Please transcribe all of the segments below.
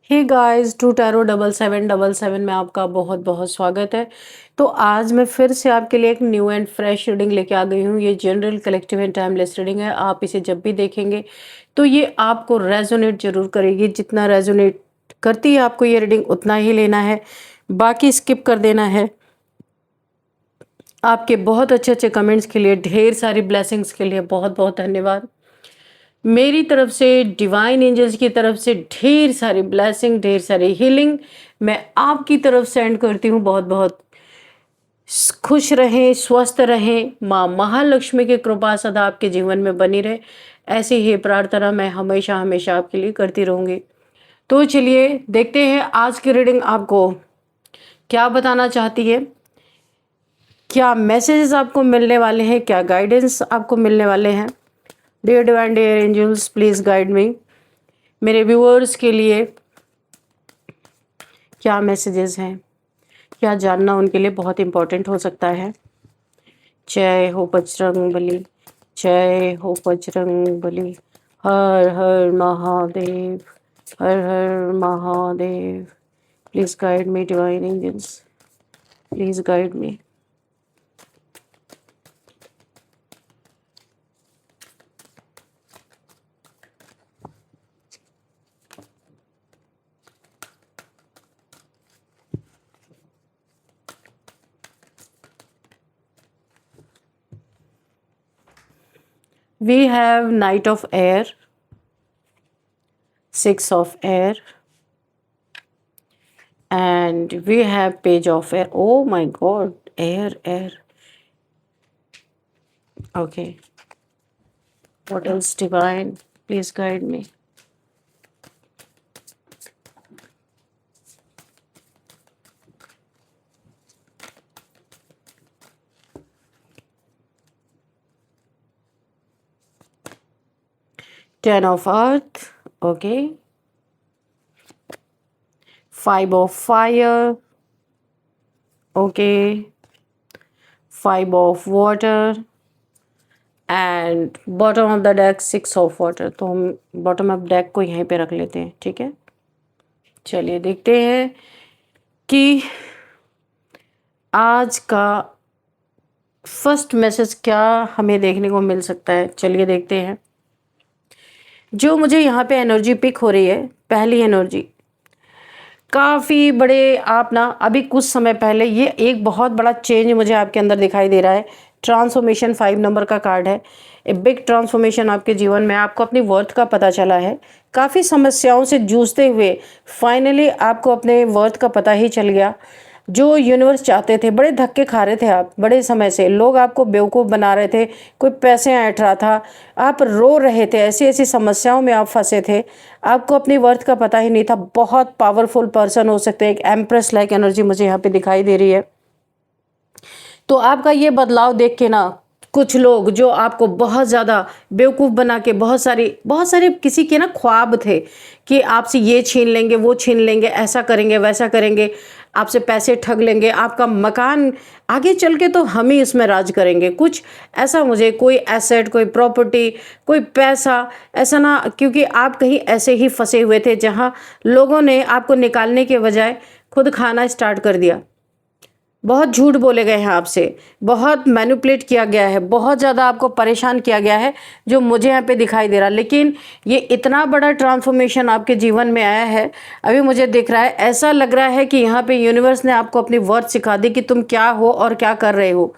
Hey guys, to tarot 7777 में आपका बहुत बहुत स्वागत है। तो आज मैं फिर से आपके लिए एक न्यू एंड फ्रेश रीडिंग लेके आ गई हूँ। ये general collective and timeless reading है। आप इसे जब भी देखेंगे तो ये आपको रेजोनेट जरूर करेगी। जितना रेजोनेट करती है आपको ये रीडिंग उतना ही लेना है, बाकी स्किप कर देना है। आपके बहुत अच्छे अच्छे कमेंट्स के लिए, ढेर सारी ब्लेसिंग्स के लिए बहुत बहुत धन्यवाद। मेरी तरफ से, डिवाइन एंजल्स की तरफ से ढेर सारी ब्लेसिंग, ढेर सारी हीलिंग मैं आपकी तरफ सेंड करती हूँ। बहुत बहुत खुश रहें, स्वस्थ रहें, माँ महालक्ष्मी की कृपा सदा आपके जीवन में बनी रहे। ऐसी ही प्रार्थना मैं हमेशा हमेशा आपके लिए करती रहूँगी। तो चलिए देखते हैं आज की रीडिंग आपको क्या बताना चाहती है, क्या मैसेजेस आपको मिलने वाले हैं, क्या गाइडेंस आपको मिलने वाले हैं। Dear divine, dear angels, please guide me. मेरे व्यूअर्स के लिए क्या मैसेजेस हैं, क्या जानना उनके लिए बहुत इम्पोर्टेंट हो सकता है। जय हो बजरंग बली, जय हो बजरंग बली। हर हर महादेव, हर हर Mahadev. Please guide me divine angels, please guide me. We have Knight of Air, Six of Air, and we have Page of Air. Oh my God, air, air. Okay. What else, divine? Please guide me. Ten of Earth. Okay. Five of Fire. Okay. Five of Water. And bottom of the deck six of water. तो हम bottom of deck को यहीं पे रख लेते हैं, ठीक है। चलिए देखते हैं कि आज का फर्स्ट मैसेज क्या हमें देखने को मिल सकता है। चलिए देखते हैं। जो मुझे यहाँ पे एनर्जी पिक हो रही है, पहली एनर्जी काफ़ी बड़े, आप ना अभी कुछ समय पहले ये एक बहुत बड़ा चेंज मुझे आपके अंदर दिखाई दे रहा है। ट्रांसफॉर्मेशन 5 नंबर का कार्ड है। ए बिग ट्रांसफॉर्मेशन आपके जीवन में, आपको अपनी वर्थ का पता चला है। काफ़ी समस्याओं से जूझते हुए फाइनली आपको अपने वर्थ का पता ही चल गया। जो यूनिवर्स चाहते थे, बड़े धक्के खा रहे थे आप बड़े समय से, लोग आपको बेवकूफ़ बना रहे थे, कोई पैसे ऐंठ रहा था, आप रो रहे थे, ऐसी ऐसी समस्याओं में आप फंसे थे, आपको अपनी वर्थ का पता ही नहीं था। बहुत पावरफुल पर्सन हो सकते हैं। एक एम्प्रेस लाइक एनर्जी मुझे यहाँ पे दिखाई दे रही है। तो आपका ये बदलाव देख के ना, कुछ लोग जो आपको बहुत ज़्यादा बेवकूफ़ बना के, बहुत सारे किसी के ना ख्वाब थे कि आपसे ये छीन लेंगे, वो छीन लेंगे, ऐसा करेंगे, वैसा करेंगे, आपसे पैसे ठग लेंगे, आपका मकान आगे चल के तो हम ही उसमें राज करेंगे, कुछ ऐसा। मुझे कोई एसेट, कोई प्रॉपर्टी, कोई पैसा ऐसा ना, क्योंकि आप कहीं ऐसे ही फंसे हुए थे जहाँ लोगों ने आपको निकालने के बजाय खुद खाना स्टार्ट कर दिया। बहुत झूठ बोले गए हैं आपसे, बहुत मैनिपुलेट किया गया है, बहुत ज़्यादा आपको परेशान किया गया है, जो मुझे यहाँ पे दिखाई दे रहा। लेकिन ये इतना बड़ा ट्रांसफॉर्मेशन आपके जीवन में आया है, अभी मुझे दिख रहा है। ऐसा लग रहा है कि यहाँ पे यूनिवर्स ने आपको अपनी वर्थ सिखा दी कि तुम क्या हो और क्या कर रहे हो।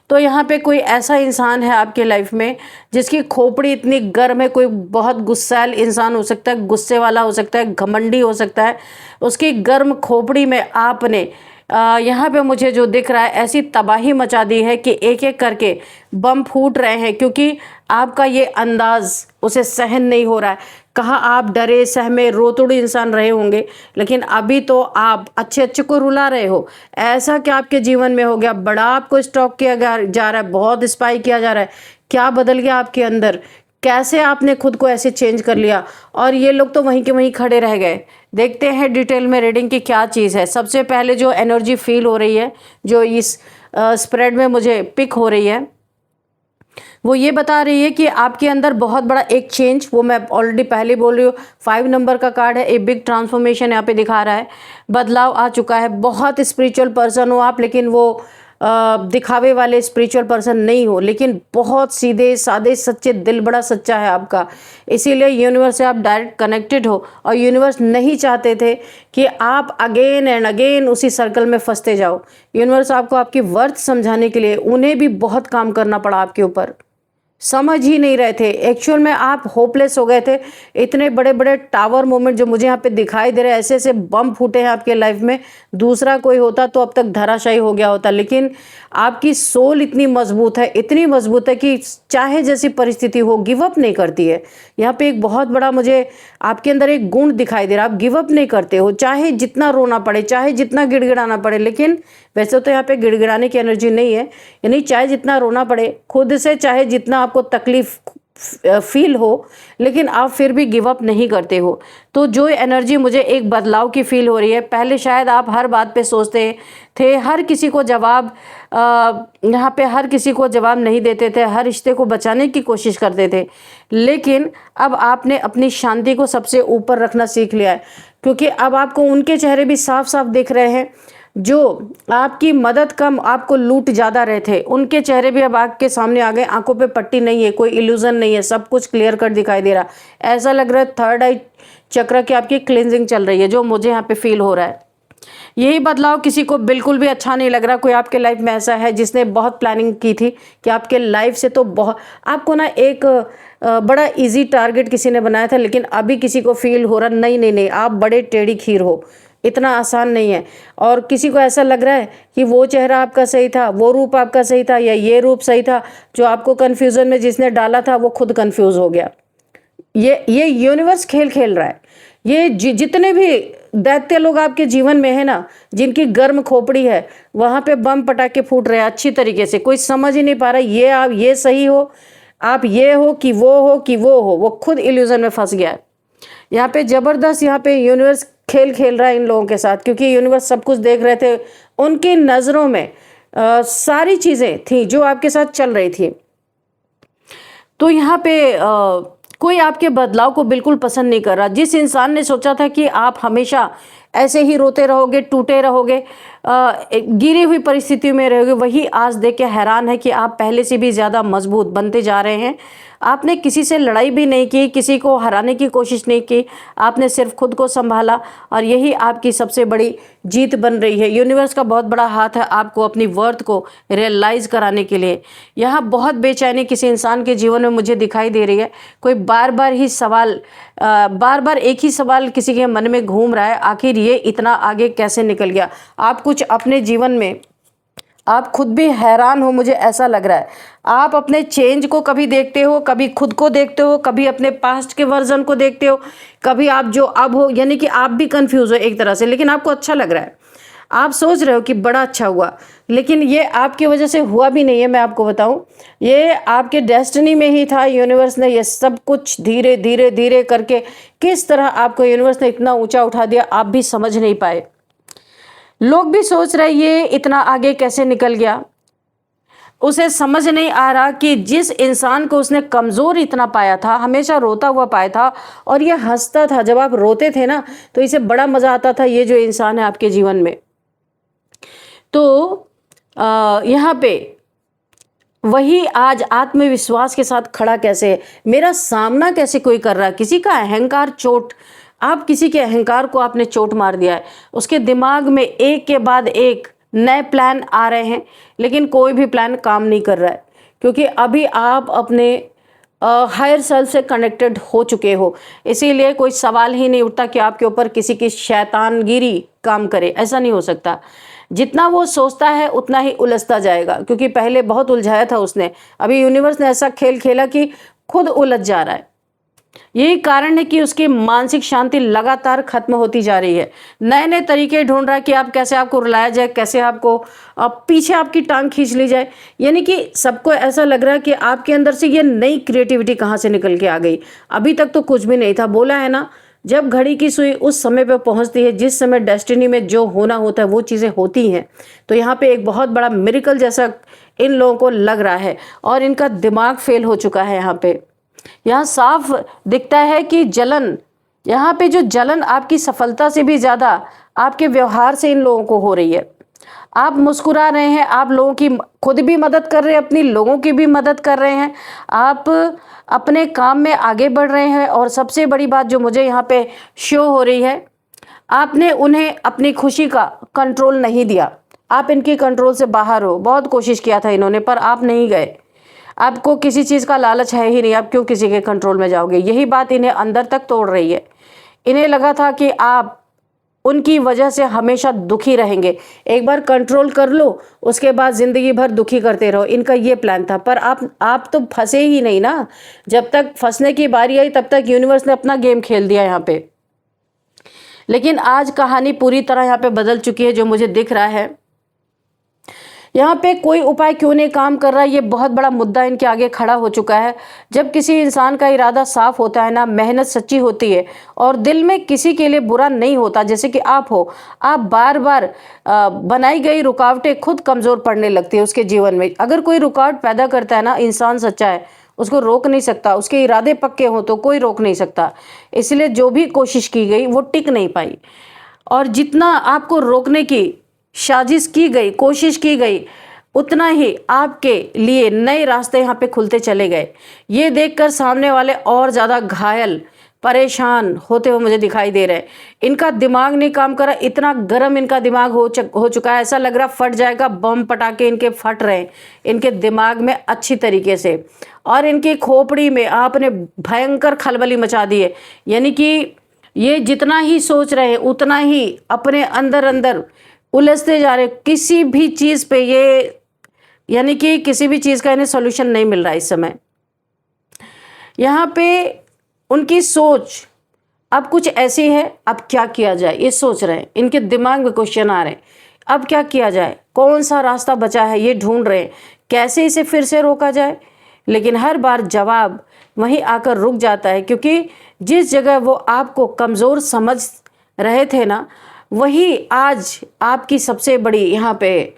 तो यहाँ पे कोई ऐसा इंसान है आपके लाइफ में जिसकी खोपड़ी इतनी गर्म है। कोई बहुत गुस्सैल इंसान हो सकता है, गुस्से वाला हो सकता है, घमंडी हो सकता है। उसकी गर्म खोपड़ी में आपने यहाँ पे मुझे जो दिख रहा है, ऐसी तबाही मचा दी है कि एक एक करके बम फूट रहे हैं, क्योंकि आपका ये अंदाज उसे सहन नहीं हो रहा है। कहाँ आप डरे सहमे रोतुड़ इंसान रहे होंगे, लेकिन अभी तो आप अच्छे अच्छे को रुला रहे हो। ऐसा क्या आपके जीवन में हो गया, बड़ा आपको स्टॉक किया जा रहा है, बहुत स्पाई किया जा रहा है। क्या बदल गया आपके अंदर, कैसे आपने खुद को ऐसे चेंज कर लिया, और ये लोग तो वहीं के वहीं खड़े रह गए। देखते हैं डिटेल में रीडिंग की क्या चीज़ है। सबसे पहले जो एनर्जी फील हो रही है, जो इस स्प्रेड में मुझे पिक हो रही है, वो ये बता रही है कि आपके अंदर बहुत बड़ा एक चेंज, वो मैं ऑलरेडी पहले बोल रही हूँ, 5 नंबर का कार्ड है, एक बिग ट्रांसफॉर्मेशन यहाँ पे दिखा रहा है, बदलाव आ चुका है। बहुत स्पिरिचुअल पर्सन हो आप, लेकिन वो दिखावे वाले स्पिरिचुअल पर्सन नहीं हो, लेकिन बहुत सीधे साधे सच्चे, दिल बड़ा सच्चा है आपका। इसीलिए यूनिवर्स से आप डायरेक्ट कनेक्टेड हो, और यूनिवर्स नहीं चाहते थे कि आप अगेन एंड अगेन उसी सर्कल में फंसते जाओ। यूनिवर्स आपको आपकी वर्थ समझाने के लिए उन्हें भी बहुत काम करना पड़ा आपके ऊपर, समझ ही नहीं रहे थे। एक्चुअल में आप होपलेस हो गए थे। इतने बड़े बड़े टावर मोमेंट जो मुझे यहाँ पे दिखाई दे रहे हैं, ऐसे ऐसे बम फूटे हैं आपके लाइफ में, दूसरा कोई होता तो अब तक धराशायी हो गया होता। लेकिन आपकी सोल इतनी मजबूत है, इतनी मजबूत है कि चाहे जैसी परिस्थिति हो गिव अप नहीं करती है। यहाँ पे एक बहुत बड़ा मुझे आपके अंदर एक गुण दिखाई दे रहा है, आप गिव अप नहीं करते हो, चाहे जितना रोना पड़े, चाहे जितना गिड़गिड़ाना पड़े। लेकिन वैसे तो यहाँ पे गिड़गिड़ाने की एनर्जी नहीं है, यानी चाहे जितना रोना पड़े खुद से, चाहे जितना आपको तकलीफ फील हो, लेकिन आप फिर भी गिव अप नहीं करते हो। तो जो एनर्जी मुझे एक बदलाव की फील हो रही है, पहले शायद आप हर बात पे सोचते थे, हर किसी को जवाब यहाँ पे हर किसी को जवाब नहीं देते थे, हर रिश्ते को बचाने की कोशिश करते थे, लेकिन अब आपने अपनी शांति को सबसे ऊपर रखना सीख लिया है। क्योंकि अब आपको उनके चेहरे भी साफ साफ दिख रहे हैं जो आपकी मदद कम, आपको लूट ज़्यादा रहे थे, उनके चेहरे भी अब आपके सामने आ गए। आंखों पे पट्टी नहीं है, कोई इल्यूजन नहीं है, सब कुछ क्लियर कट दिखाई दे रहा। ऐसा लग रहा है थर्ड आई चक्र की आपकी क्लिनजिंग चल रही है, जो मुझे यहाँ पे फील हो रहा है। यही बदलाव किसी को बिल्कुल भी अच्छा नहीं लग रहा। कोई आपके लाइफ में ऐसा है जिसने बहुत प्लानिंग की थी कि आपके लाइफ से तो बहुत आपको ना एक बड़ा इजी टारगेट किसी ने बनाया था, लेकिन अभी किसी को फील हो रहा नहीं नहीं नहीं, आप बड़े टेढ़ी खीर हो, इतना आसान नहीं है। और किसी को ऐसा लग रहा है कि वो चेहरा आपका सही था, वो रूप आपका सही था, या ये रूप सही था, जो आपको कन्फ्यूज़न में जिसने डाला था वो खुद कन्फ्यूज़ हो गया। ये यूनिवर्स खेल खेल रहा है। ये जितने भी दैत्य लोग आपके जीवन में है ना, जिनकी गर्म खोपड़ी है, वहाँ पे बम पटाखे फूट रहे हैं अच्छी तरीके से। कोई समझ ही नहीं पा रहा ये आप ये सही हो, आप ये हो कि वो हो कि वो खुद इल्यूजन में फंस गया है। यहाँ पे ज़बरदस्त, यहाँ पे यूनिवर्स खेल खेल रहा है इन लोगों के साथ, क्योंकि यूनिवर्स सब कुछ देख रहे थे। उनकी नज़रों में सारी चीज़ें थी जो आपके साथ चल रही थी। तो यहाँ पे कोई आपके बदलाव को बिल्कुल पसंद नहीं कर रहा। जिस इंसान ने सोचा था कि आप हमेशा ऐसे ही रोते रहोगे, टूटे रहोगे, गिरी हुई परिस्थितियों में रहोगे, वही आज देख के हैरान है कि आप पहले से भी ज़्यादा मजबूत बनते जा रहे हैं। आपने किसी से लड़ाई भी नहीं की, किसी को हराने की कोशिश नहीं की, आपने सिर्फ खुद को संभाला, और यही आपकी सबसे बड़ी जीत बन रही है। यूनिवर्स का बहुत बड़ा हाथ है आपको अपनी वर्थ को रियलाइज़ कराने के लिए। यहाँ बहुत बेचैनी किसी इंसान के जीवन में मुझे दिखाई दे रही है। कोई बार बार एक ही सवाल किसी के मन में घूम रहा है, आखिर ये इतना आगे कैसे निकल गया। आप कुछ अपने जीवन में आप खुद भी हैरान हो, मुझे ऐसा लग रहा है। आप अपने चेंज को कभी देखते हो, कभी खुद को देखते हो, कभी अपने पास्ट के वर्जन को देखते हो, कभी आप जो अब हो, यानी कि आप भी कंफ्यूज हो एक तरह से, लेकिन आपको अच्छा लग रहा है। आप सोच रहे हो कि बड़ा अच्छा हुआ, लेकिन ये आपकी वजह से हुआ भी नहीं है। मैं आपको बताऊं, ये आपके डेस्टिनी में ही था। यूनिवर्स ने ये सब कुछ धीरे धीरे धीरे करके किस तरह आपको यूनिवर्स ने इतना ऊंचा उठा दिया, आप भी समझ नहीं पाए। लोग भी सोच रहे ये इतना आगे कैसे निकल गया। उसे समझ नहीं आ रहा कि जिस इंसान को उसने कमज़ोर इतना पाया था, हमेशा रोता हुआ पाया था, और ये हंसता था जब आप रोते थे ना, तो इसे बड़ा मज़ा आता था, ये जो इंसान है आपके जीवन में। तो यहाँ पे वही आज आत्मविश्वास के साथ खड़ा कैसे है, मेरा सामना कैसे कोई कर रहा है। किसी का अहंकार चोट, आप किसी के अहंकार को आपने चोट मार दिया है। उसके दिमाग में एक के बाद एक नए प्लान आ रहे हैं, लेकिन कोई भी प्लान काम नहीं कर रहा है, क्योंकि अभी आप अपने हायर सेल्फ से कनेक्टेड हो चुके हो। इसीलिए कोई सवाल ही नहीं उठता कि आपके ऊपर किसी की शैतानगिरी काम करे, ऐसा नहीं हो सकता। जितना वो सोचता है उतना ही उलझता जाएगा, क्योंकि पहले बहुत उलझाया था उसने, अभी यूनिवर्स ने ऐसा खेल खेला कि खुद उलझ जा रहा है। यही कारण है कि उसकी मानसिक शांति लगातार खत्म होती जा रही है। नए नए तरीके ढूंढ रहा है कि आप कैसे आपको रुलाया जाए, कैसे आपको पीछे आपकी टांग खींच ली जाए। यानी कि सबको ऐसा लग रहा है कि आपके अंदर से ये नई क्रिएटिविटी कहाँ से निकल के आ गई। अभी तक तो कुछ भी नहीं था। बोला है ना, जब घड़ी की सुई उस समय पे पहुंचती है जिस समय डेस्टिनी में जो होना होता है वो चीज़ें होती हैं। तो यहाँ पे एक बहुत बड़ा मिरेकल जैसा इन लोगों को लग रहा है और इनका दिमाग फेल हो चुका है। यहाँ साफ दिखता है कि जलन, यहाँ पे जो जलन आपकी सफलता से भी ज़्यादा आपके व्यवहार से इन लोगों को हो रही है। आप मुस्कुरा रहे हैं, आप लोगों की खुद भी मदद कर रहे हैं, अपनी लोगों की भी मदद कर रहे हैं, आप अपने काम में आगे बढ़ रहे हैं। और सबसे बड़ी बात जो मुझे यहाँ पे शो हो रही है, आपने उन्हें अपनी खुशी का कंट्रोल नहीं दिया। आप इनकी कंट्रोल से बाहर हो। बहुत कोशिश किया था इन्होंने, पर आप नहीं गए। आपको किसी चीज़ का लालच है ही नहीं, आप क्यों किसी के कंट्रोल में जाओगे? यही बात इन्हें अंदर तक तोड़ रही है। इन्हें लगा था कि आप उनकी वजह से हमेशा दुखी रहेंगे, एक बार कंट्रोल कर लो, उसके बाद ज़िंदगी भर दुखी करते रहो। इनका ये प्लान था, पर आप तो फंसे ही नहीं ना। जब तक फंसने की बारी आई तब तक यूनिवर्स ने अपना गेम खेल दिया यहाँ पे। लेकिन आज कहानी पूरी तरह यहाँ पे बदल चुकी है। जो मुझे दिख रहा है यहाँ पे, कोई उपाय क्यों नहीं काम कर रहा है, ये बहुत बड़ा मुद्दा इनके आगे खड़ा हो चुका है। जब किसी इंसान का इरादा साफ होता है ना, मेहनत सच्ची होती है और दिल में किसी के लिए बुरा नहीं होता, जैसे कि आप हो, आप बार बार बनाई गई रुकावटें खुद कमज़ोर पड़ने लगती है उसके जीवन में। अगर कोई रुकावट पैदा करता है ना, इंसान सच्चा है, उसको रोक नहीं सकता। उसके इरादे पक्के हों तो कोई रोक नहीं सकता। इसलिए जो भी कोशिश की गई वो टिक नहीं पाई, और जितना आपको रोकने की साजिश की गई, कोशिश की गई, उतना ही आपके लिए नए रास्ते यहाँ पे खुलते चले गए। ये देखकर सामने वाले और ज़्यादा घायल, परेशान होते हुए मुझे दिखाई दे रहे हैं। इनका दिमाग नहीं काम कर रहा, इतना गर्म इनका दिमाग हो चुका है, ऐसा लग रहा फट जाएगा। बम पटाखे इनके फट रहे हैं इनके दिमाग में अच्छी तरीके से, और इनकी खोपड़ी में आपने भयंकर खलबली मचा दी है। यानी कि ये जितना ही सोच रहे हैं उतना ही अपने अंदर अंदर उलझते जा रहे। किसी भी चीज़ पे ये, यानी कि किसी भी चीज़ का इन्हें सॉल्यूशन नहीं मिल रहा इस समय। यहाँ पे उनकी सोच अब कुछ ऐसी है, अब क्या किया जाए ये सोच रहे हैं। इनके दिमाग में क्वेश्चन आ रहे हैं, अब क्या किया जाए, कौन सा रास्ता बचा है, ये ढूंढ रहे हैं कैसे इसे फिर से रोका जाए। लेकिन हर बार जवाब वहीं आकर रुक जाता है, क्योंकि जिस जगह वो आपको कमज़ोर समझ रहे थे ना, वही आज आपकी सबसे बड़ी यहाँ पे,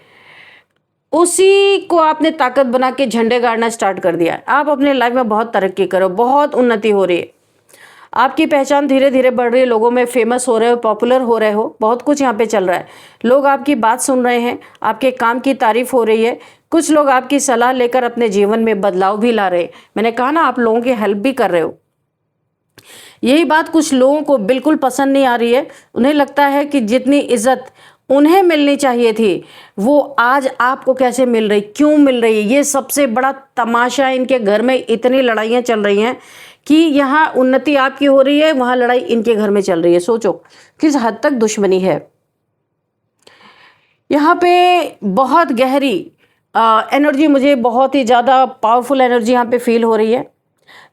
उसी को आपने ताकत बना के झंडे गाड़ना स्टार्ट कर दिया। आप अपने लाइफ में बहुत तरक्की करो, बहुत उन्नति हो रही है, आपकी पहचान धीरे धीरे बढ़ रही है, लोगों में फेमस हो रहे हो, पॉपुलर हो रहे हो, बहुत कुछ यहाँ पे चल रहा है। लोग आपकी बात सुन रहे हैं, आपके काम की तारीफ हो रही है। कुछ लोग आपकी सलाह लेकर अपने जीवन में बदलाव भी ला रहे हैं। मैंने कहा ना, आप लोगों की हेल्प भी कर रहे हो। यही बात कुछ लोगों को बिल्कुल पसंद नहीं आ रही है। उन्हें लगता है कि जितनी इज्जत उन्हें मिलनी चाहिए थी वो आज आपको कैसे मिल रही, क्यों मिल रही है। ये सबसे बड़ा तमाशा है। इनके घर में इतनी लड़ाइयाँ चल रही हैं कि यहाँ उन्नति आपकी हो रही है, वहाँ लड़ाई इनके घर में चल रही है। सोचो किस हद तक दुश्मनी है। यहाँ पे बहुत गहरी एनर्जी, मुझे बहुत ही ज़्यादा पावरफुल एनर्जी यहाँ पे फील हो रही है।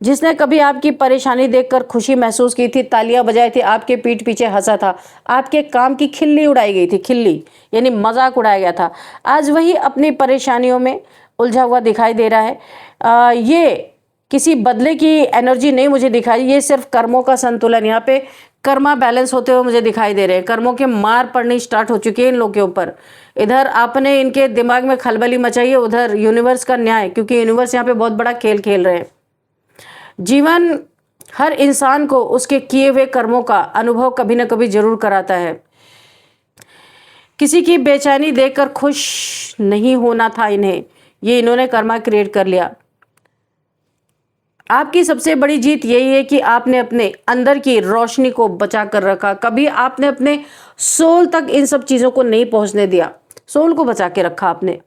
जिसने कभी आपकी परेशानी देखकर खुशी महसूस की थी, तालियां बजाई थी, आपके पीठ पीछे हंसा था, आपके काम की खिल्ली उड़ाई गई थी, खिल्ली यानी मजाक उड़ाया गया था, आज वही अपनी परेशानियों में उलझा हुआ दिखाई दे रहा है। ये किसी बदले की एनर्जी नहीं मुझे दिखाई, ये सिर्फ कर्मों का संतुलन, यहाँ पे कर्मा बैलेंस होते हुए मुझे दिखाई दे रहे हैं। कर्मों के मार पड़नी स्टार्ट हो चुकी है इन लोगों के ऊपर। इधर आपने इनके दिमाग में खलबली मचाई है, उधर यूनिवर्स का न्याय, क्योंकि यूनिवर्स यहाँ पे बहुत बड़ा खेल खेल रहे हैं। जीवन हर इंसान को उसके किए हुए कर्मों का अनुभव कभी ना कभी जरूर कराता है। किसी की बेचैनी देखकर खुश नहीं होना था इन्हें, ये इन्होंने कर्मा क्रिएट कर लिया। आपकी सबसे बड़ी जीत यही है कि आपने अपने अंदर की रोशनी को बचा कर रखा। कभी आपने अपने सोल तक इन सब चीज़ों को नहीं पहुंचने दिया, सोल को बचा के रखा आपने।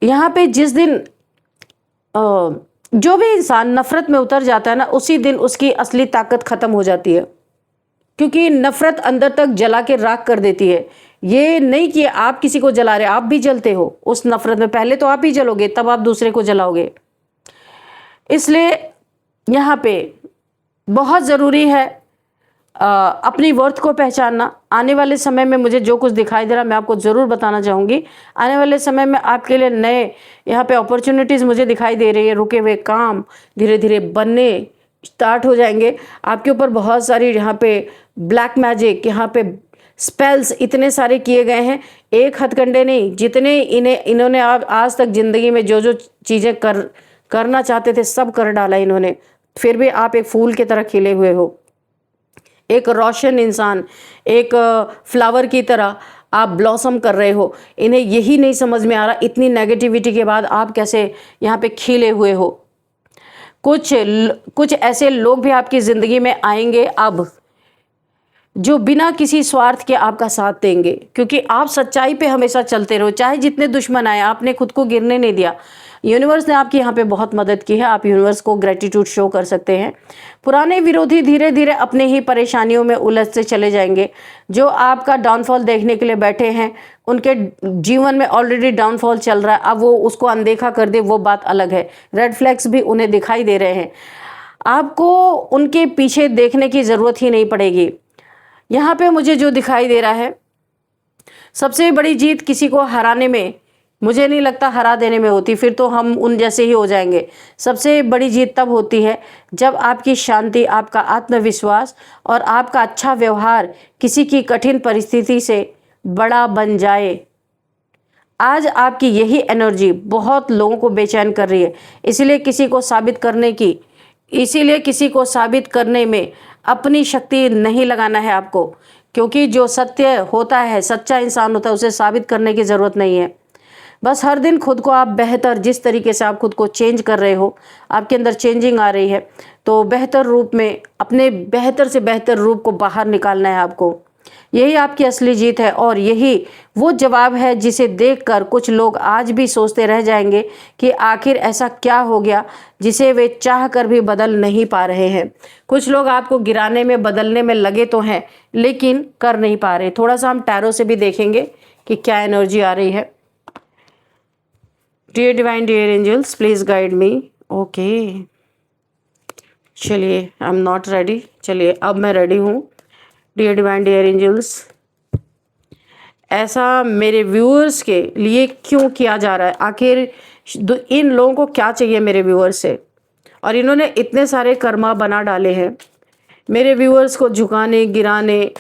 यहाँ पे जिस दिन जो भी इंसान नफरत में उतर जाता है ना, उसी दिन उसकी असली ताकत खत्म हो जाती है, क्योंकि नफरत अंदर तक जला के राख कर देती है। ये नहीं कि आप किसी को जला रहे, आप भी जलते हो उस नफरत में। पहले तो आप ही जलोगे, तब आप दूसरे को जलाओगे। इसलिए यहाँ पे बहुत ज़रूरी है अपनी वर्थ को पहचानना। आने वाले समय में मुझे जो कुछ दिखाई दे रहा मैं आपको ज़रूर बताना चाहूँगी। आने वाले समय में आपके लिए नए यहाँ पे अपॉर्चुनिटीज़ मुझे दिखाई दे रही है। रुके हुए काम धीरे धीरे बनने स्टार्ट हो जाएंगे। आपके ऊपर बहुत सारी यहाँ पे ब्लैक मैजिक, यहाँ पे स्पेल्स इतने सारे किए गए हैं, एक हथकंडे नहीं, जितने इन्होंने आज तक ज़िंदगी में जो जो चीज़ें करना चाहते थे सब कर डाला इन्होंने, फिर भी आप एक फूल की तरह खिले हुए हो, एक रोशन इंसान, एक फ्लावर की तरह आप ब्लॉसम कर रहे हो। इन्हें यही नहीं समझ में आ रहा, इतनी नेगेटिविटी के बाद आप कैसे यहाँ पे खिले हुए हो। कुछ ऐसे लोग भी आपकी ज़िंदगी में आएंगे अब, जो बिना किसी स्वार्थ के आपका साथ देंगे, क्योंकि आप सच्चाई पे हमेशा चलते रहो, चाहे जितने दुश्मन आए, आपने खुद को गिरने नहीं दिया। यूनिवर्स ने आपकी यहाँ पे बहुत मदद की है, आप यूनिवर्स को ग्रेटिट्यूड शो कर सकते हैं। पुराने विरोधी धीरे धीरे अपने ही परेशानियों में उलझते चले जाएंगे। जो आपका डाउनफॉल देखने के लिए बैठे हैं, उनके जीवन में ऑलरेडी डाउनफॉल चल रहा है, अब वो उसको अनदेखा कर दे वो बात अलग है। रेड फ्लैग्स भी उन्हें दिखाई दे रहे हैं, आपको उनके पीछे देखने की ज़रूरत ही नहीं पड़ेगी। यहाँ पे मुझे जो दिखाई दे रहा है, सबसे बड़ी जीत किसी को हराने में, मुझे नहीं लगता हरा देने में होती, फिर तो हम उन जैसे ही हो जाएंगे। सबसे बड़ी जीत तब होती है जब आपकी शांति, आपका आत्मविश्वास और आपका अच्छा व्यवहार किसी की कठिन परिस्थिति से बड़ा बन जाए। आज आपकी यही एनर्जी बहुत लोगों को बेचैन कर रही है, इसीलिए किसी को साबित करने में अपनी शक्ति नहीं लगाना है आपको, क्योंकि जो सत्य होता है, सच्चा इंसान होता है, उसे साबित करने की ज़रूरत नहीं है। बस हर दिन खुद को आप बेहतर, जिस तरीके से आप खुद को चेंज कर रहे हो, आपके अंदर चेंजिंग आ रही है, तो बेहतर रूप में अपने बेहतर से बेहतर रूप को बाहर निकालना है आपको। यही आपकी असली जीत है और यही वो जवाब है जिसे देखकर कुछ लोग आज भी सोचते रह जाएंगे कि आखिर ऐसा क्या हो गया जिसे वे चाह कर भी बदल नहीं पा रहे हैं। कुछ लोग आपको गिराने में, बदलने में लगे तो हैं, लेकिन कर नहीं पा रहे। थोड़ा सा हम टैरो से भी देखेंगे कि क्या एनर्जी आ रही है। Dear divine, dear angels, please guide me. Okay, चलिए, आई एम नॉट रेडी। चलिए, अब मैं रेडी हूँ। डियर डिवाइन, डियर एंजल्स, ऐसा मेरे व्यूअर्स के लिए क्यों किया जा रहा है? आखिर इन लोगों को क्या चाहिए मेरे व्यूअर्स से? और इन्होंने इतने सारे कर्मा बना डाले हैं मेरे व्यूअर्स को झुकाने, गिराने,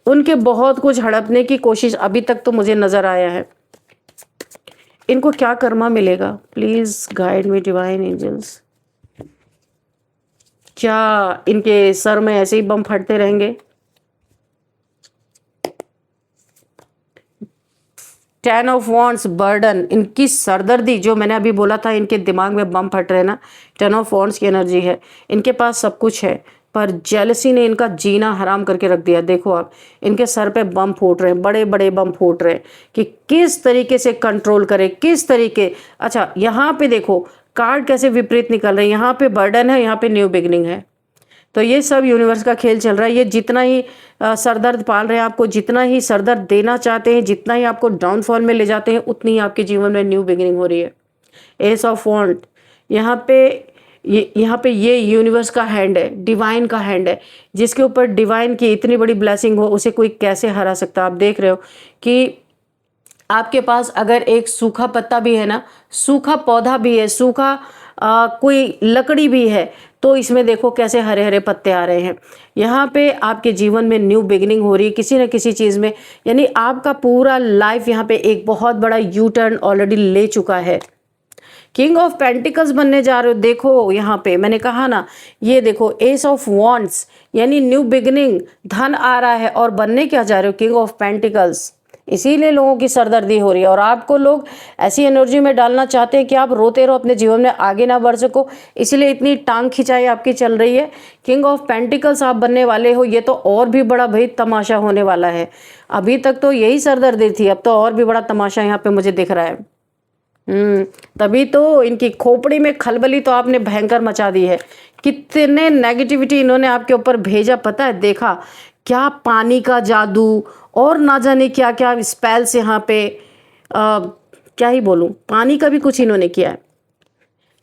उनके बहुत कुछ हड़पने की कोशिश अभी तक तो मुझे नज़र आया है। इनको क्या कर्मा मिलेगा? Please guide me divine angels. क्या इनके सर में ऐसे ही बम फटते रहेंगे? 10 ऑफ वॉन्ड्स, बर्डन, इनकी सरदर्दी, जो मैंने अभी बोला था इनके दिमाग में बम फट रहे ना, 10 ऑफ वॉन्ड्स की एनर्जी है। इनके पास सब कुछ है, पर जेलसी ने इनका जीना हराम करके रख दिया। देखो आप, इनके सर पे बम फूट रहे हैं, बड़े बड़े बम फूट रहे हैं कि किस तरीके से कंट्रोल करें, किस तरीके। अच्छा, यहाँ पे देखो कार्ड कैसे विपरीत निकल रहे हैं। यहाँ पे बर्डन है, यहाँ पे न्यू बिगनिंग है। तो ये सब यूनिवर्स का खेल चल रहा है। ये जितना ही सरदर्द पाल रहे हैं आपको, जितना ही सरदर्द देना चाहते हैं, जितना ही आपको डाउनफॉल में ले जाते हैं, उतनी ही आपके जीवन में न्यू बिगिनिंग हो रही है। एस ऑफ वॉन्ड, यहाँ पे ये यूनिवर्स का हैंड है, डिवाइन का हैंड है, जिसके ऊपर डिवाइन की इतनी बड़ी ब्लेसिंग हो, उसे कोई कैसे हरा सकता? आप देख रहे हो कि आपके पास अगर एक सूखा पत्ता भी है ना, सूखा पौधा भी है, सूखा कोई लकड़ी भी है, तो इसमें देखो कैसे हरे हरे पत्ते आ रहे हैं। यहाँ पे आपके जीवन में न्यू बिगिनिंग हो रही है किसी न किसी चीज़ में, यानी आपका पूरा लाइफ यहाँ पे एक बहुत बड़ा यू टर्न ऑलरेडी ले चुका है। किंग ऑफ पेंटिकल्स बनने जा रहे हो। देखो यहाँ पे मैंने कहा ना, ये देखो एस ऑफ वॉन्ड्स, यानी न्यू बिगिनिंग, धन आ रहा है और बनने क्या जा रहे हो? King of pentacles. इसीलिए लोगों की सरदर्दी हो रही है और आपको लोग ऐसी एनर्जी में डालना चाहते हैं कि आप रोते रहो, अपने जीवन में आगे ना बढ़ सको, इसलिए इतनी टांग खिंचाई आपकी चल रही है। किंग ऑफ पेंटिकल्स आप बनने वाले हो, ये तो और भी बड़ा भाई तमाशा होने वाला है। अभी तक तो यही सरदर्दी थी, अब तो और भी बड़ा तमाशा यहाँ पे मुझे दिख रहा है। तभी तो इनकी खोपड़ी में खलबली तो आपने भयंकर मचा दी है। कितने नेगेटिविटी इन्होंने आपके ऊपर भेजा पता है? देखा क्या पानी का जादू और ना जाने क्या क्या स्पेल्स यहाँ पे, क्या ही बोलूँ, पानी का भी कुछ इन्होंने किया है।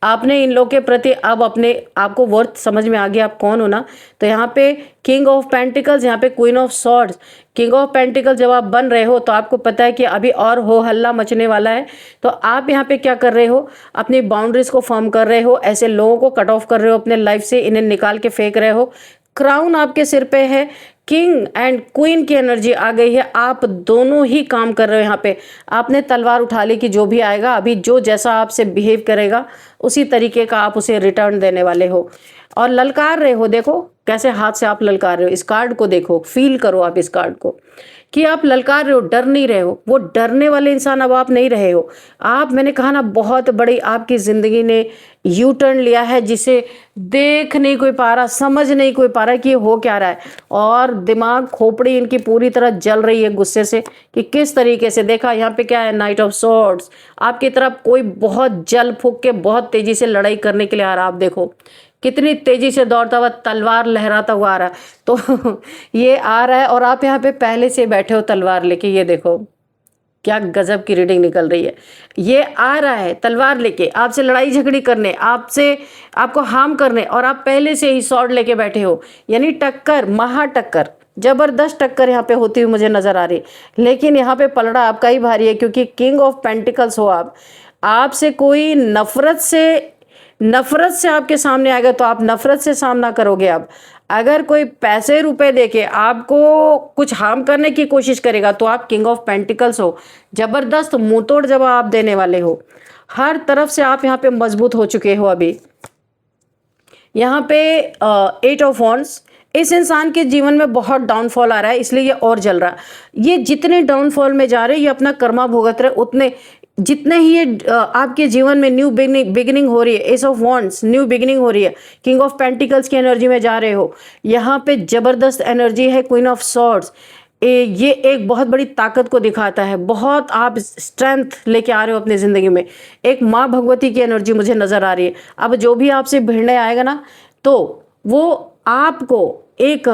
आपने इन लोग के प्रति अब अपने आपको वर्थ समझ में आ गया आप कौन हो ना। तो यहाँ पे किंग ऑफ पेंटिकल्स, यहाँ पे queen of swords. King of pentacle जब आप बन रहे हो तो आपको पता है कि अभी और हो हल्ला मचने वाला है, तो आप यहाँ पे क्या कर रहे हो? अपनी बाउंड्रीज को फॉर्म कर रहे हो, ऐसे लोगों को कट ऑफ कर रहे हो अपने लाइफ से, इन्हें निकाल के फेंक रहे हो। क्राउन आपके सिर पे है, किंग एंड क्वीन की एनर्जी आ गई है। आप दोनों ही काम कर रहे हो यहाँ पे। आपने तलवार उठा ली कि जो भी आएगा, अभी जो जैसा आपसे बिहेव करेगा उसी तरीके का आप उसे रिटर्न देने वाले हो और ललकार रहे हो। देखो कैसे हाथ से आप ललकार रहे हो। इस कार्ड को देखो, फील करो आप इस कार्ड को कि आप ललकार रहे हो, डर नहीं रहे हो। वो डरने वाले इंसान अब आप नहीं रहे हो। आप, मैंने कहा ना, बहुत बड़ी आपकी ज़िंदगी ने यू टर्न लिया है जिसे देख नहीं कोई पा रहा, समझ नहीं कोई पा रहा कि ये हो क्या रहा है। और दिमाग, खोपड़ी इनकी पूरी तरह जल रही है गुस्से से कि किस तरीके से। देखा यहाँ पे क्या है, नाइट ऑफ सॉर्ड्स। आपकी तरफ कोई बहुत जल फूक के बहुत तेजी से लड़ाई करने के लिए आ रहा है। आप देखो कितनी तेजी से दौड़ता हुआ, तलवार लहराता हुआ आ रहा है। तो ये आ रहा है और आप यहाँ पे पहले से बैठे हो तलवार लेके। ये देखो क्या गजब की रीडिंग निकल रही है। ये आ रहा है तलवार लेके आपसे लड़ाई झगड़ी करने, आपसे, आपको हार्म करने, और आप पहले से ही स्वॉर्ड लेके बैठे हो। यानी टक्कर, महा टक्कर, जबरदस्त टक्कर यहाँ पे होती हुई मुझे नजर आ रही। लेकिन यहाँ पे पलड़ा आपका ही भारी है क्योंकि किंग ऑफ पेंटिकल्स हो आप। आपसे कोई नफरत से आपके सामने आएगा तो आप नफरत से सामना करोगे। आप अगर कोई पैसे रुपए देके आपको कुछ हार्म करने की कोशिश करेगा तो आप किंग ऑफ पेंटिकल्स हो। जबरदस्त मुंहतोड़ जवाब आप देने वाले हो। हर तरफ से आप यहाँ पे मजबूत हो चुके हो। अभी यहाँ पे 8 ऑफ वॉन्ड्स, इस इंसान के जीवन में बहुत डाउनफॉल आ रहा है इसलिए ये और जल रहा है। ये जितने डाउनफॉल में जा रहे हैं ये अपना कर्मा भुगत रहे, उतने जितने ही ये आपके जीवन में न्यू बिगिनिंग हो रही है। S of wands, new beginning हो रही है। किंग ऑफ पेंटिकल्स की एनर्जी में जा रहे हो। यहाँ पे जबरदस्त एनर्जी है क्वीन ऑफ सॉर्ड्स। ये एक बहुत बड़ी ताकत को दिखाता है। बहुत आप स्ट्रेंथ लेके आ रहे हो अपनी ज़िंदगी में। एक माँ भगवती की एनर्जी मुझे नज़र आ रही है। अब जो भी आपसे भिड़ने आएगा ना तो वो आपको एक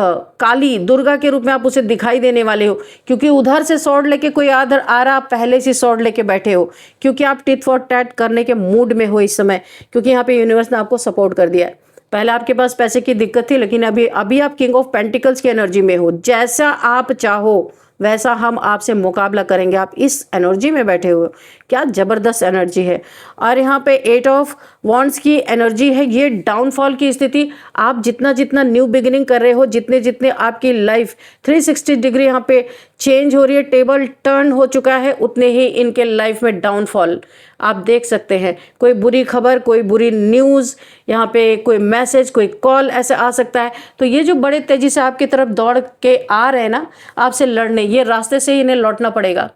काली दुर्गा के रूप में आप उसे दिखाई देने वाले हो क्योंकि उधर से स्वॉर्ड लेके कोई आदर आ रहा, आप पहले से स्वॉर्ड लेके बैठे हो क्योंकि आप टिट फॉर टैट करने के मूड में हो इस समय। क्योंकि यहाँ पे यूनिवर्स ने आपको सपोर्ट कर दिया है। पहले आपके पास पैसे की दिक्कत थी लेकिन अभी आप किंग ऑफ पेंटिकल्स की एनर्जी में हो। जैसा आप चाहो वैसा हम आपसे मुकाबला करेंगे। आप इस एनर्जी में बैठे हुए हो। क्या ज़बरदस्त एनर्जी है। और यहाँ पे 8 ऑफ वॉन्ड्स की एनर्जी है। ये डाउनफॉल की स्थिति, आप जितना जितना न्यू बिगिनिंग कर रहे हो, जितने जितने आपकी लाइफ 360 डिग्री यहाँ पे चेंज हो रही है, टेबल टर्न हो चुका है, उतने ही इनके लाइफ में डाउनफॉल आप देख सकते हैं। कोई बुरी खबर, कोई बुरी न्यूज़, यहाँ पे कोई मैसेज, कोई कॉल ऐसे आ सकता है। तो ये जो बड़े तेजी से आपकी तरफ दौड़ के आ रहे हैं ना आपसे लड़ने, ये रास्ते से ही इन्हें लौटना पड़ेगा।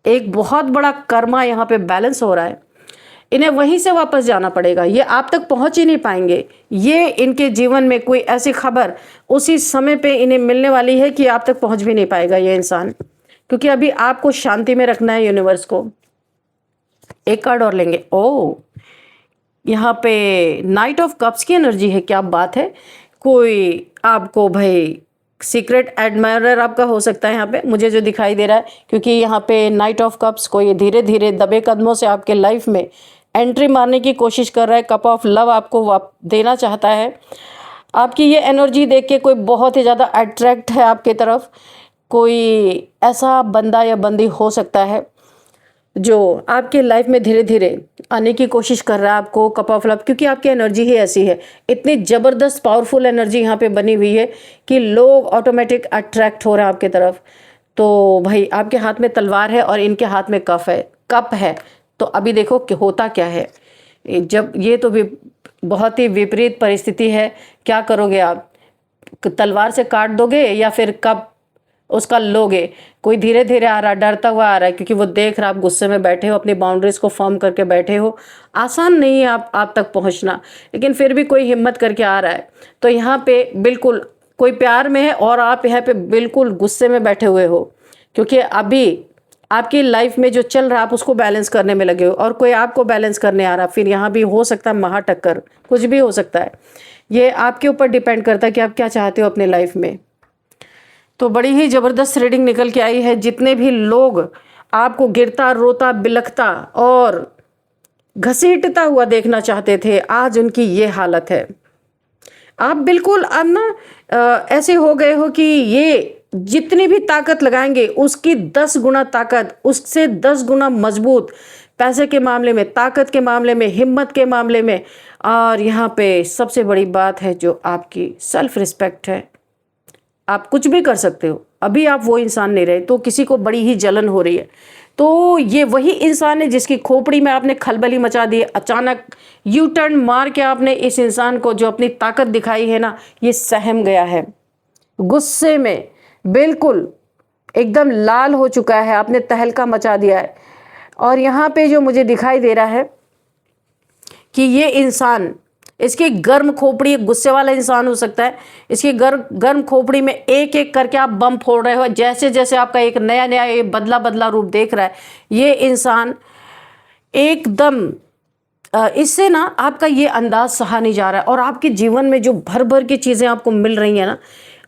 एक बहुत बड़ा कर्मा यहाँ पे बैलेंस हो रहा है। इन्हें वहीं से वापस जाना पड़ेगा। ये आप तक पहुंच ही नहीं पाएंगे। ये इनके जीवन में कोई ऐसी खबर उसी समय पे इन्हें मिलने वाली है कि आप तक पहुंच भी नहीं पाएगा ये इंसान, क्योंकि अभी आपको शांति में रखना है यूनिवर्स को। एक कार्ड और लेंगे। ओ, यहाँ पे नाइट ऑफ कप्स की एनर्जी है। क्या बात है। कोई आपको भाई सीक्रेट एडमायरर आपका हो सकता है यहाँ पे, मुझे जो दिखाई दे रहा है, क्योंकि यहाँ पे नाइट ऑफ कप्स कोई धीरे धीरे दबे कदमों से आपके लाइफ में एंट्री मारने की कोशिश कर रहा है। कप ऑफ लव आपको देना चाहता है। आपकी ये एनर्जी देख के कोई बहुत ही ज़्यादा अट्रैक्ट है आपके तरफ। कोई ऐसा बंदा या बंदी हो सकता है जो आपके लाइफ में धीरे धीरे आने की कोशिश कर रहा है आपको। कप ऑफ लव, क्योंकि आपकी एनर्जी ही ऐसी है। इतनी ज़बरदस्त पावरफुल एनर्जी यहाँ पे बनी हुई है कि लोग ऑटोमेटिक अट्रैक्ट हो रहे हैं आपके तरफ। तो भाई आपके हाथ में तलवार है और इनके हाथ में कप है। तो अभी देखो कि होता क्या है। जब ये तो भी बहुत ही विपरीत परिस्थिति है। क्या करोगे आप? तलवार से काट दोगे या फिर कप उसका लोगे? कोई धीरे धीरे आ रहा, डरता हुआ आ रहा है क्योंकि वो देख रहा आप गुस्से में बैठे हो, अपनी बाउंड्रीज को फॉर्म करके बैठे हो। आसान नहीं है आप तक पहुंचना, लेकिन फिर भी कोई हिम्मत करके आ रहा है। तो यहाँ पे बिल्कुल कोई प्यार में है और आप यहाँ पे बिल्कुल गुस्से में बैठे हुए हो क्योंकि अभी आपकी लाइफ में जो चल रहा है आप उसको बैलेंस करने में लगे हो और कोई आपको बैलेंस करने आ रहा। फिर यहाँ भी हो सकता है महा टक्कर, कुछ भी हो सकता है। ये आपके ऊपर डिपेंड करता है कि आप क्या चाहते हो अपने लाइफ में। तो बड़ी ही ज़बरदस्त रीडिंग निकल के आई है। जितने भी लोग आपको गिरता, रोता, बिलखता और घसीटता हुआ देखना चाहते थे, आज उनकी ये हालत है। आप बिल्कुल अब ना ऐसे हो गए हो कि ये जितनी भी ताकत लगाएंगे उसकी 10 गुना ताकत, उससे 10 गुना मजबूत, पैसे के मामले में, ताकत के मामले में, हिम्मत के मामले में। और यहाँ पे सबसे बड़ी बात है जो आपकी सेल्फ रिस्पेक्ट है। आप कुछ भी कर सकते हो, अभी आप वो इंसान नहीं रहे, तो किसी को बड़ी ही जलन हो रही है। तो ये वही इंसान है जिसकी खोपड़ी में आपने खलबली मचा दी, अचानक यू टर्न मार के आपने इस इंसान को जो अपनी ताकत दिखाई है ना, ये सहम गया है, गुस्से में बिल्कुल एकदम लाल हो चुका है, आपने तहलका मचा दिया है। और यहाँ पे जो मुझे दिखाई दे रहा है कि ये इंसान, इसकी गर्म खोपड़ी, गुस्से वाला इंसान हो सकता है, इसकी गर्म खोपड़ी में एक एक करके आप बम फोड़ रहे हो, जैसे जैसे आपका एक नया नया ये बदला बदला रूप देख रहा है ये इंसान एकदम इससे ना आपका ये अंदाज सहा नहीं जा रहा है। और आपके जीवन में जो भर भर की चीज़ें आपको मिल रही हैं ना,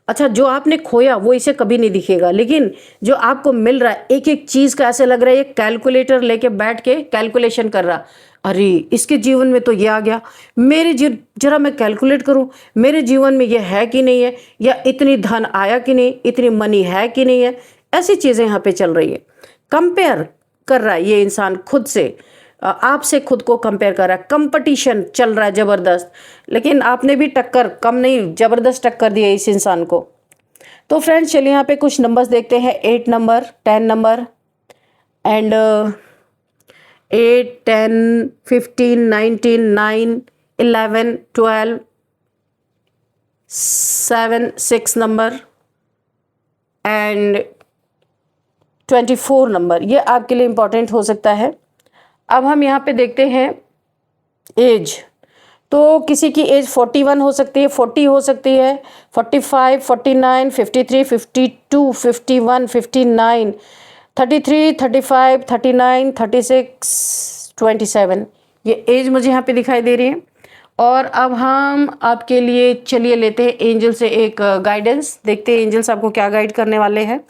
अच्छा जो आपने खोया वो इसे कभी नहीं दिखेगा, लेकिन जो आपको मिल रहा है एक एक चीज़ का ऐसे लग रहा है ये कैलकुलेटर लेके बैठ के कैलकुलेशन कर रहा, अरे इसके जीवन में तो ये आ गया, मेरे जरा मैं कैलकुलेट करूं मेरे जीवन में ये है कि नहीं है, या इतनी धन आया कि नहीं, इतनी मनी है कि नहीं है, ऐसी चीज़ें यहाँ पे चल रही है। कंपेयर कर रहा है ये इंसान खुद से, आपसे खुद को कंपेयर कर रहा है, कंपटीशन चल रहा है ज़बरदस्त, लेकिन आपने भी टक्कर कम नहीं, ज़बरदस्त टक्कर दी है इस इंसान को। तो फ्रेंड्स चलिए यहाँ पे कुछ नंबर्स देखते हैं, 8 number, 10 number and 8, 10, 15, 19, 9, 11, 12, 7, 6 number and 24 number, ये आपके लिए इम्पोर्टेंट हो सकता है। अब हम यहाँ पे देखते हैं एज, तो किसी की एज 41 हो सकती है, 40 हो सकती है, 45, 49, 53, 52, 51, 59, 33, 35, 39, 36, 27, ये एज मुझे यहाँ पे दिखाई दे रही है। और अब हम आपके लिए चलिए लेते हैं एंजल से एक गाइडेंस, देखते हैं एंजल्स आपको क्या गाइड करने वाले हैं।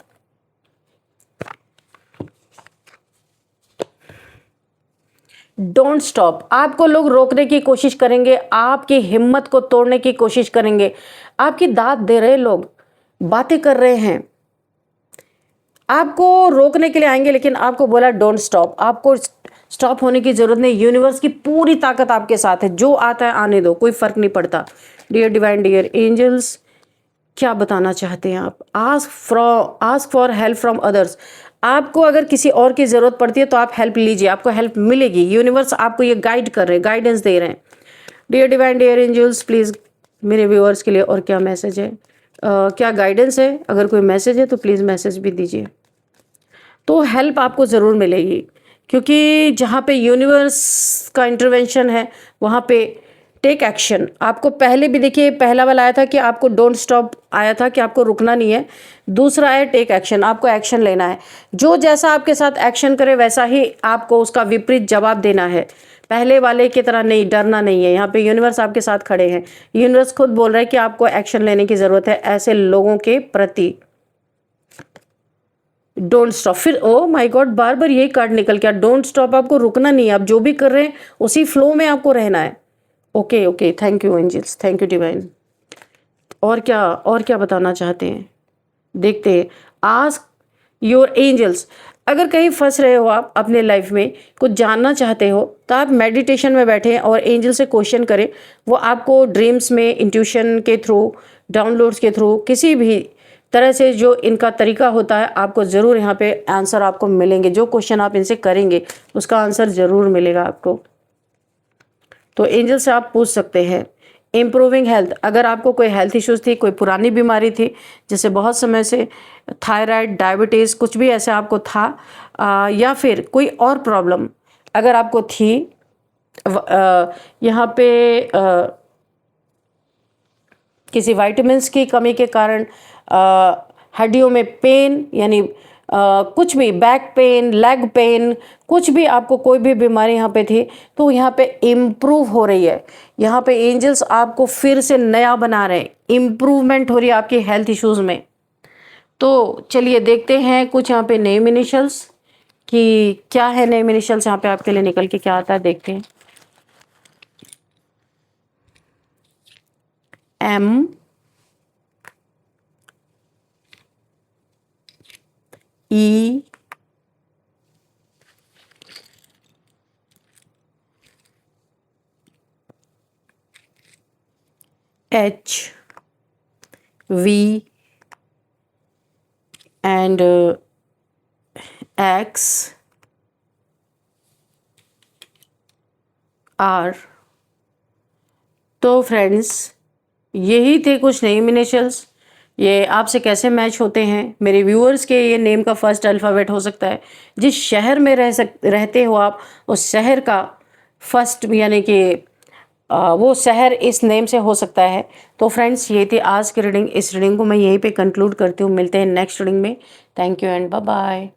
डोंट स्टॉप, आपको लोग रोकने की कोशिश करेंगे, आपकी हिम्मत को तोड़ने की कोशिश करेंगे, आपकी दाद दे रहे लोग, बातें कर रहे हैं, आपको रोकने के लिए आएंगे, लेकिन आपको बोला डोंट स्टॉप, आपको स्टॉप होने की जरूरत नहीं, यूनिवर्स की पूरी ताकत आपके साथ है, जो आता है आने दो, कोई फर्क नहीं पड़ता। डियर डिवाइन, डियर एंजल्स, क्या बताना चाहते हैं आप? Ask for help from others, आपको अगर किसी और की ज़रूरत पड़ती है तो आप हेल्प लीजिए, आपको हेल्प मिलेगी, यूनिवर्स आपको ये गाइड कर रहे हैं, गाइडेंस दे रहे हैं। Dear divine, dear angels, please मेरे व्यूअर्स के लिए और क्या मैसेज है, क्या गाइडेंस है, अगर कोई मैसेज है तो प्लीज़ मैसेज भी दीजिए। तो हेल्प आपको ज़रूर मिलेगी, क्योंकि जहाँ पे यूनिवर्स का इंटरवेंशन है वहाँ पे टेक एक्शन। आपको पहले भी देखिए, पहला वाला आया था कि आपको डोंट स्टॉप आया था कि आपको रुकना नहीं है, दूसरा है टेक एक्शन, आपको एक्शन लेना है, जो जैसा आपके साथ एक्शन करे वैसा ही आपको उसका विपरीत जवाब देना है, पहले वाले की तरह नहीं, डरना नहीं है। यहाँ पे यूनिवर्स आपके साथ खड़े हैं, यूनिवर्स खुद बोल रहा है कि आपको एक्शन लेने की ज़रूरत है ऐसे लोगों के प्रति। डोंट स्टॉप, फिर ओ माय गॉड बार बार यही कार्ड निकल गया, डोंट स्टॉप, आपको रुकना नहीं है, आप जो भी कर रहे हैं उसी फ्लो में आपको रहना है। Okay okay, thank you angels, thank you divine. और क्या बताना चाहते हैं, देखते हैं। आस्क योर एंजल्स, अगर कहीं फंस रहे हो आप अपने लाइफ में, कुछ जानना चाहते हो, तो आप मेडिटेशन में बैठें और एंजल से क्वेश्चन करें, वो आपको ड्रीम्स में, इंट्यूशन के थ्रू, डाउनलोड्स के थ्रू, किसी भी तरह से जो इनका तरीका होता है, आपको ज़रूर यहाँ पे आंसर आपको मिलेंगे, जो क्वेश्चन आप इनसे करेंगे उसका आंसर ज़रूर मिलेगा आपको। तो एंजल से आप पूछ सकते हैं। इम्प्रूविंग हेल्थ, अगर आपको कोई हेल्थ इश्यूज थी, कोई पुरानी बीमारी थी, जैसे बहुत समय से थायराइड, डायबिटीज़, कुछ भी ऐसे आपको था, या फिर कोई और प्रॉब्लम अगर आपको थी, यहाँ पे किसी विटामिन्स की कमी के कारण हड्डियों में पेन, यानी कुछ भी, बैक पेन, लेग पेन, कुछ भी आपको कोई भी बीमारी यहाँ पे थी, तो यहाँ पे इम्प्रूव हो रही है। यहाँ पे एंजल्स आपको फिर से नया बना रहे हैं, इम्प्रूवमेंट हो रही है आपकी हेल्थ इश्यूज में। तो चलिए देखते हैं कुछ यहाँ पे नेम इनिशियल्स, कि क्या है नेम इनिशियल्स यहाँ पे आपके लिए निकल के क्या आता है, देखते हैं। M, E, H, V, and X R. तो फ्रेंड्स, यही थे कुछ नेम इनिशियल्स। ये आपसे कैसे मैच होते हैं? मेरे व्यूअर्स के ये नेम का फर्स्ट अल्फ़ाबेट हो सकता है। जिस शहर में रहते हो आप, उस शहर का फर्स्ट यानी कि वो शहर इस नेम से हो सकता है। तो फ्रेंड्स, ये थी आज की रीडिंग। इस रीडिंग को मैं यहीं पे कंक्लूड करती हूँ। मिलते हैं नेक्स्ट रीडिंग में। Thank you and bye bye.